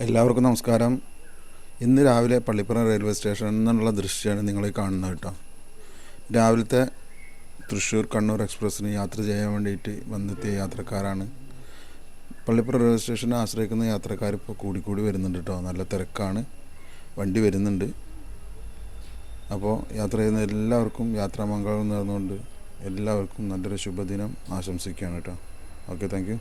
എല്ലാവർക്കും നമസ്കാരം. ഇന്ന് രാവിലെ പള്ളിപ്പുറം റെയിൽവേ സ്റ്റേഷനിൽ നിന്നുള്ള ദൃശ്യമാണ് നിങ്ങൾ കാണുന്നത് കേട്ടോ. രാവിലത്തെ തൃശ്ശൂർ കണ്ണൂർ എക്സ്പ്രസ്സിന് യാത്ര ചെയ്യാൻ വേണ്ടിയിട്ട് വന്നെത്തിയ യാത്രക്കാരാണ്. പള്ളിപ്പുറം റെയിൽവേ സ്റ്റേഷനെ ആശ്രയിക്കുന്ന യാത്രക്കാർ ഇപ്പോൾ കൂടിക്കൂടി വരുന്നുണ്ട് കേട്ടോ. നല്ല തിരക്കാണ്, വണ്ടി വരുന്നുണ്ട്. അപ്പോൾ യാത്ര ചെയ്യുന്ന എല്ലാവർക്കും യാത്രാമംഗളം നേർന്നുകൊണ്ട് എല്ലാവർക്കും നല്ലൊരു ശുഭദിനം ആശംസിക്കുകയാണ് കേട്ടോ. Okay, thank you.